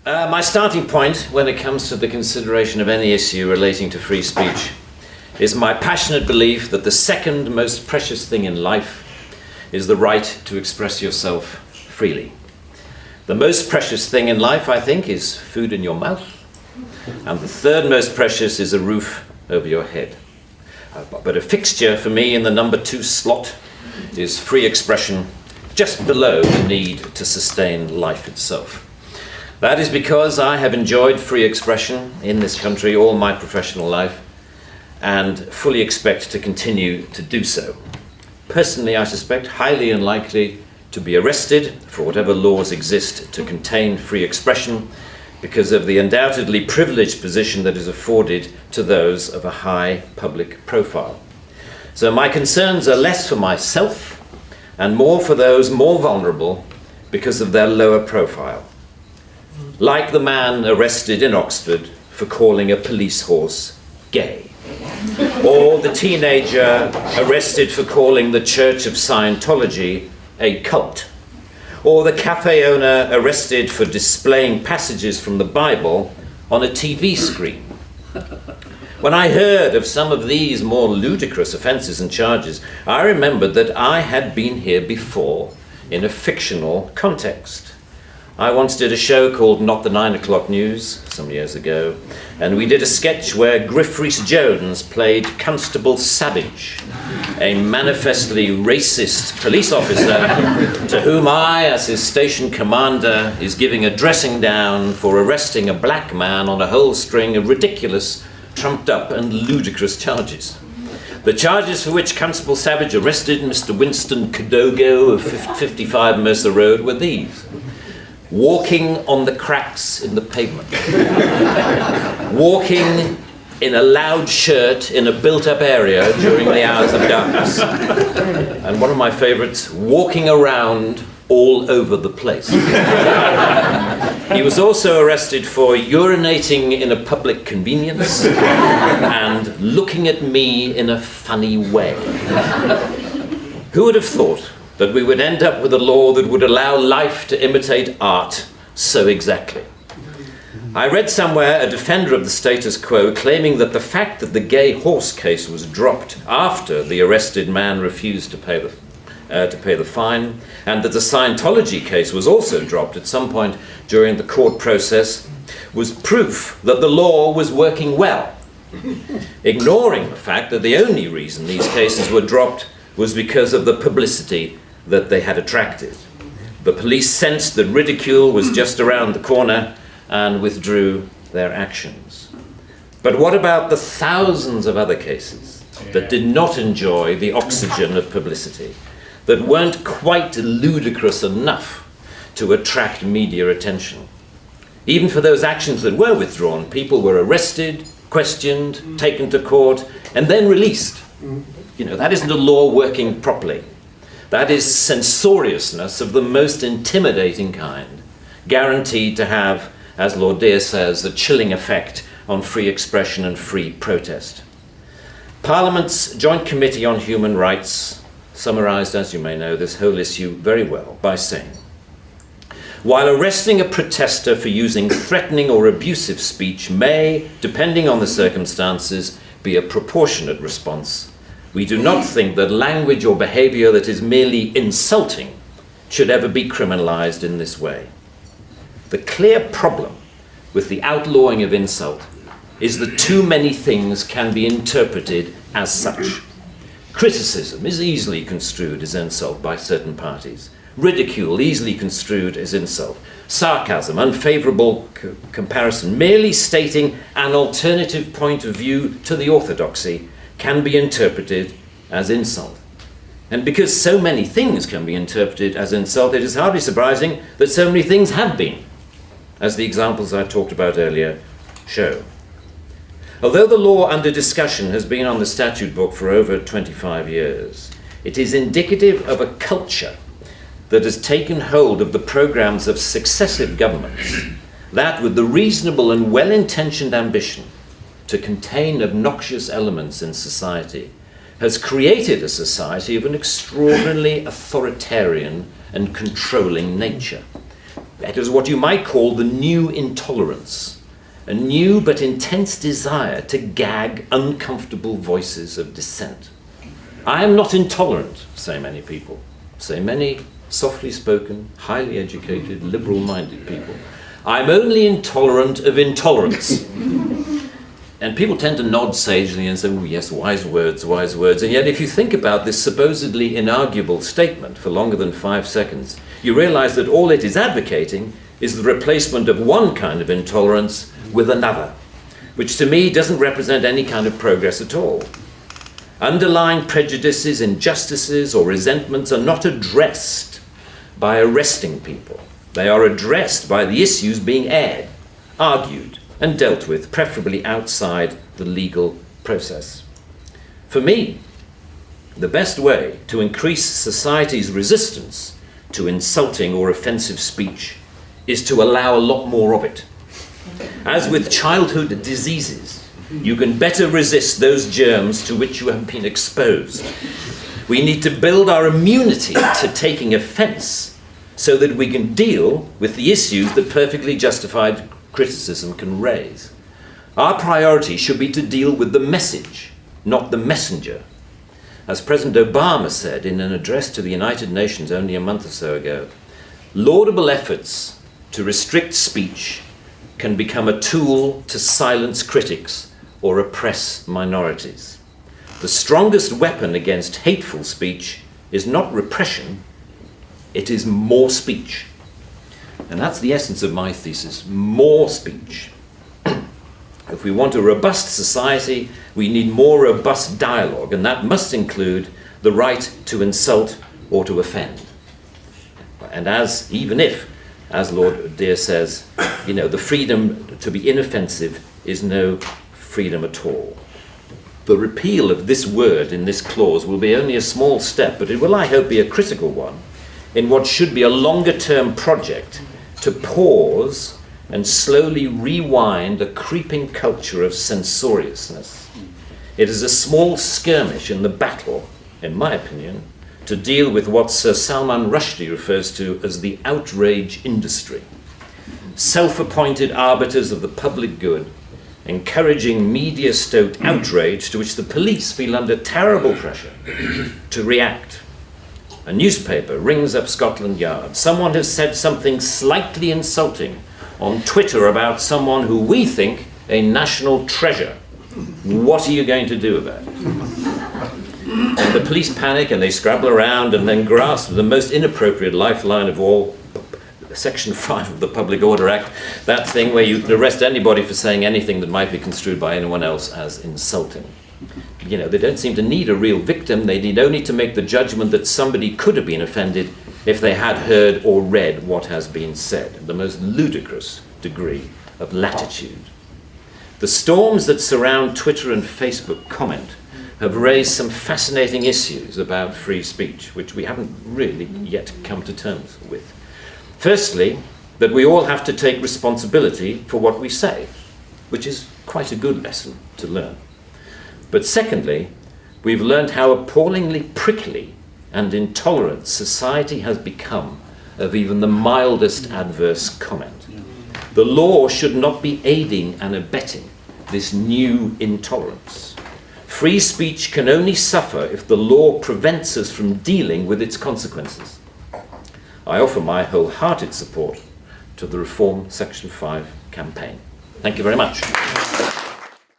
My starting point when it comes to the consideration of any issue relating to free speech is my passionate belief that the second most precious thing in life is the right to express yourself freely. The most precious thing in life, I think, is food in your mouth, and the third most precious is a roof over your head. But a fixture for me in the number 2 slot is free expression, just below the need to sustain life itself. That is because I have enjoyed free expression in this country all my professional life and fully expect to continue to do so. Personally, I suspect highly unlikely to be arrested for whatever laws exist to contain free expression because of the undoubtedly privileged position that is afforded to those of a high public profile. So my concerns are less for myself and more for those more vulnerable because of their lower profile. Like the man arrested in Oxford for calling a police horse gay, or the teenager arrested for calling the Church of Scientology a cult, or the cafe owner arrested for displaying passages from the Bible on a TV screen. When I heard of some of these more ludicrous offences and charges, I remembered that I had been here before in a fictional context. I once did a show called Not the 9 O'Clock News some years ago, and we did a sketch where Griff Rhys-Jones played Constable Savage, a manifestly racist police officer to whom I, as his station commander, is giving a dressing down for arresting a black man on a whole string of ridiculous, trumped up and ludicrous charges. The charges for which Constable Savage arrested Mr. Winston Kadogo of 55 Mercer Road were these: walking on the cracks in the pavement, walking in a loud shirt in a built-up area during the hours of darkness, and one of my favourites, walking around all over the place. He was also arrested for urinating in a public convenience and looking at me in a funny way. Who would have thought that we would end up with a law that would allow life to imitate art so exactly? I read somewhere a defender of the status quo claiming that the fact that the gay horse case was dropped after the arrested man refused to pay the fine, and that the Scientology case was also dropped at some point during the court process, was proof that the law was working well, ignoring the fact that the only reason these cases were dropped was because of the publicity that they had attracted. The police sensed that ridicule was just around the corner and withdrew their actions. But what about the thousands of other cases that did not enjoy the oxygen of publicity, that weren't quite ludicrous enough to attract media attention? Even for those actions that were withdrawn, people were arrested, questioned, taken to court, and then released. You know, that isn't a law working properly. That is censoriousness of the most intimidating kind, guaranteed to have, as Lord Dear says, a chilling effect on free expression and free protest. Parliament's Joint Committee on Human Rights summarised, as you may know, this whole issue very well by saying, while arresting a protester for using threatening or abusive speech may, depending on the circumstances, be a proportionate response, we do not think that language or behaviour that is merely insulting should ever be criminalised in this way. The clear problem with the outlawing of insult is that too many things can be interpreted as such. Criticism is easily construed as insult by certain parties. Ridicule easily construed as insult. Sarcasm, unfavourable comparison, merely stating an alternative point of view to the orthodoxy can be interpreted as insult. And because so many things can be interpreted as insult, it is hardly surprising that so many things have been, as the examples I talked about earlier show. Although the law under discussion has been on the statute book for over 25 years, it is indicative of a culture that has taken hold of the programs of successive governments, that with the reasonable and well-intentioned ambition to contain obnoxious elements in society, has created a society of an extraordinarily authoritarian and controlling nature. It is what you might call the new intolerance, a new but intense desire to gag uncomfortable voices of dissent. I am not intolerant, say many people, say many softly spoken, highly educated, liberal-minded people. I'm only intolerant of intolerance. And people tend to nod sagely and say, oh yes, wise words, wise words. And yet if you think about this supposedly inarguable statement for longer than 5 seconds, you realize that all it is advocating is the replacement of one kind of intolerance with another, which to me doesn't represent any kind of progress at all. Underlying prejudices, injustices, or resentments are not addressed by arresting people. They are addressed by the issues being aired, argued, and dealt with, preferably outside the legal process. For me, the best way to increase society's resistance to insulting or offensive speech is to allow a lot more of it. As with childhood diseases, you can better resist those germs to which you have been exposed. We need to build our immunity to taking offense so that we can deal with the issues that perfectly justified criticism can raise. Our priority should be to deal with the message, not the messenger. As President Obama said in an address to the United Nations only a month or so ago, laudable efforts to restrict speech can become a tool to silence critics or oppress minorities. The strongest weapon against hateful speech is not repression, it is more speech. And that's the essence of my thesis, more speech. If we want a robust society, we need more robust dialogue, and that must include the right to insult or to offend. And even if, as Lord Dear says, the freedom to be inoffensive is no freedom at all. The repeal of this word in this clause will be only a small step, but it will, I hope, be a critical one in what should be a longer-term project to pause and slowly rewind a creeping culture of censoriousness. It is a small skirmish in the battle, in my opinion, to deal with what Sir Salman Rushdie refers to as the outrage industry. Self-appointed arbiters of the public good, encouraging media-stoked outrage to which the police feel under terrible pressure to react. A newspaper rings up Scotland Yard. Someone has said something slightly insulting on Twitter about someone who we think a national treasure. What are you going to do about it? And the police panic and they scrabble around and then grasp the most inappropriate lifeline of all, Section 5 of the Public Order Act, that thing where you can arrest anybody for saying anything that might be construed by anyone else as insulting. They don't seem to need a real victim. They need only to make the judgment that somebody could have been offended if they had heard or read what has been said. The most ludicrous degree of latitude. The storms that surround Twitter and Facebook comment have raised some fascinating issues about free speech, which we haven't really yet come to terms with. Firstly, that we all have to take responsibility for what we say, which is quite a good lesson to learn. But secondly, we've learned how appallingly prickly and intolerant society has become of even the mildest adverse comment. The law should not be aiding and abetting this new intolerance. Free speech can only suffer if the law prevents us from dealing with its consequences. I offer my wholehearted support to the Reform Section 5 campaign. Thank you very much.